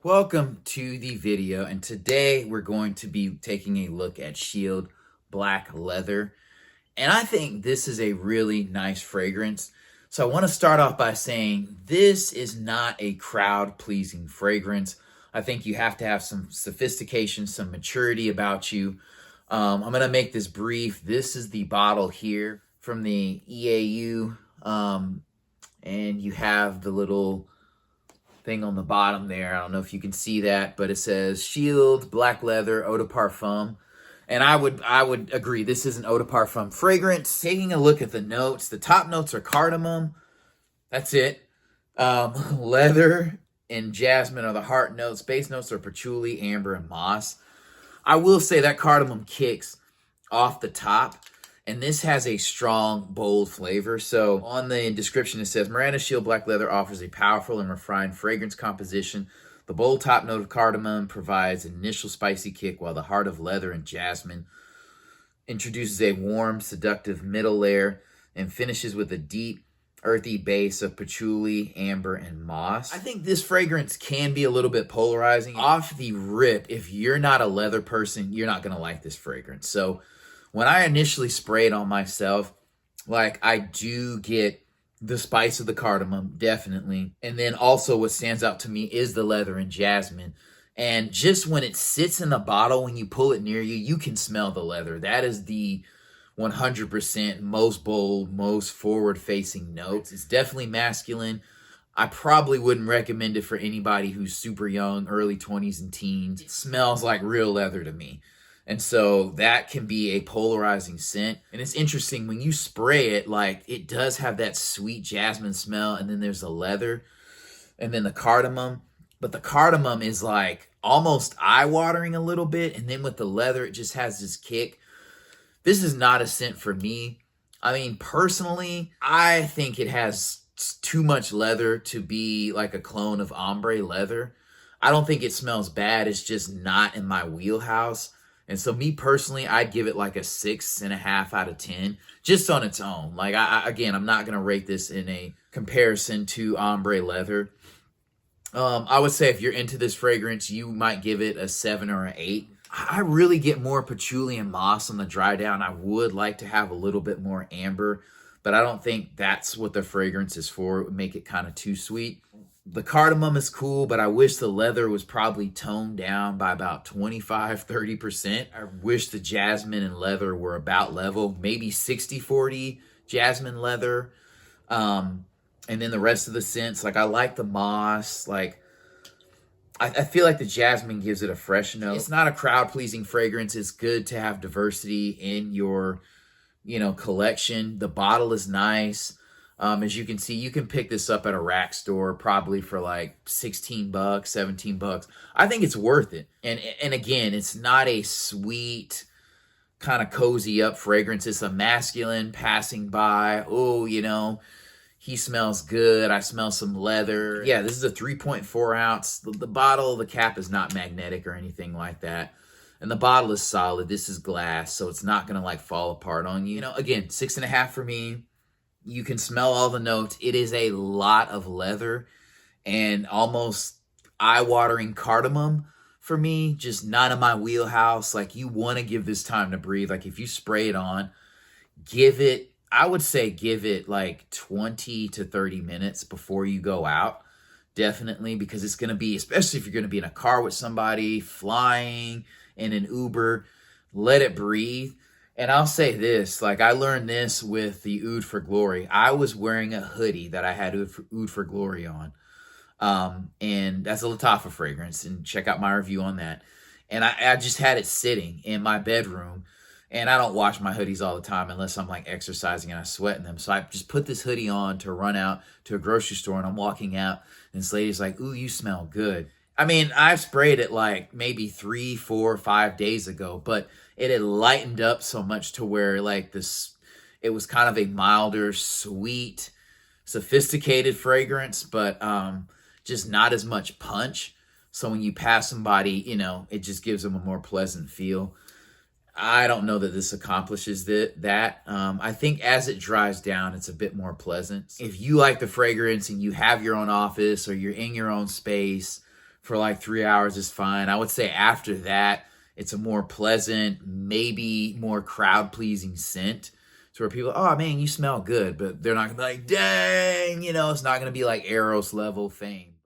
Welcome to the video, and today we're going to be taking a look at Shield Black Leather, and I think this is a really nice fragrance. So I want to start off by saying this is not a crowd-pleasing fragrance. I think you have to have some sophistication, some maturity about you. I'm going to make this brief. This is the bottle here from the EAU, and you have the little thing on the bottom there. I don't know if you can see that, but it says Shield Black Leather Eau de Parfum. And I would agree, this is an Eau de Parfum fragrance. Taking a look at the notes, the top notes are cardamom. That's it. Leather and jasmine are the heart notes. Base notes are patchouli, amber, and moss. I will say that cardamom kicks off the top. And this has a strong, bold flavor. So on the description, it says, Mirada Shield Black Leather offers a powerful and refined fragrance composition. The bold top note of cardamom provides an initial spicy kick, while the heart of leather and jasmine introduces a warm, seductive middle layer and finishes with a deep, earthy base of patchouli, amber, and moss. I think this fragrance can be a little bit polarizing. Off the rip, if you're not a leather person, you're not going to like this fragrance. So when I initially spray it on myself, like, I do get the spice of the cardamom, definitely. And then also what stands out to me is the leather and jasmine. And just when it sits in the bottle, when you pull it near you, you can smell the leather. That is the 100% most bold, most forward-facing notes. It's definitely masculine. I probably wouldn't recommend it for anybody who's super young, early 20s and teens. It smells like real leather to me. And so that can be a polarizing scent. And it's interesting, when you spray it, like, it does have that sweet jasmine smell, and then there's the leather, and then the cardamom. But the cardamom is like almost eye-watering a little bit, and then with the leather, it just has this kick. This is not a scent for me. I mean, personally, I think it has too much leather to be like a clone of ombre leather. I don't think it smells bad. It's just not in my wheelhouse. And so me personally, I'd give it like a 6.5 out of 10, just on its own. Like, again, I'm not going to rate this in a comparison to ombre leather. I would say if you're into this fragrance, you might give it a 7 or an 8. I really get more patchouli and moss on the dry down. I would like to have a little bit more amber, but I don't think that's what the fragrance is for. It would make it kind of too sweet. The cardamom is cool, but I wish the leather was probably toned down by about 25-30%. I wish the jasmine and leather were about level, maybe 60-40 jasmine leather. And then the rest of the scents, like, I like the moss. Like, I feel like the jasmine gives it a fresh note. It's not a crowd-pleasing fragrance. It's good to have diversity in your, collection. The bottle is nice. As you can see, you can pick this up at a rack store probably for like $16, $17. I think it's worth it. And again, it's not a sweet, kind of cozy up fragrance. It's a masculine passing by. Oh, he smells good. I smell some leather. Yeah, this is a 3.4 ounce. The bottle, the cap is not magnetic or anything like that. And the bottle is solid. This is glass, so it's not going to like fall apart on you. Again, 6.5 for me. You can smell all the notes. It is a lot of leather and almost eye-watering cardamom for me. Just not in my wheelhouse. Like, you want to give this time to breathe. Like, if you spray it on, I would say give it like 20 to 30 minutes before you go out. Definitely, because it's going to be, especially if you're going to be in a car with somebody, flying, in an Uber, let it breathe. And I'll say this, like, I learned this with the Oud for Glory. I was wearing a hoodie that I had Oud for Glory on. And that's a Lattafa fragrance, and check out my review on that. And I just had it sitting in my bedroom, and I don't wash my hoodies all the time unless I'm like exercising and I sweat in them. So I just put this hoodie on to run out to a grocery store, and I'm walking out, and this lady's like, "Ooh, you smell good." I mean, I've sprayed it like maybe 3, 4, 5 days ago, but it had lightened up so much to where like it was kind of a milder, sweet, sophisticated fragrance, but just not as much punch. So when you pass somebody, it just gives them a more pleasant feel. I don't know that this accomplishes that. I think as it dries down, it's a bit more pleasant. If you like the fragrance and you have your own office or you're in your own space for like 3 hours is fine. I would say after that, it's a more pleasant, maybe more crowd pleasing scent. So where people, oh man, you smell good, but they're not gonna be like, dang, it's not gonna be like Eros level fame.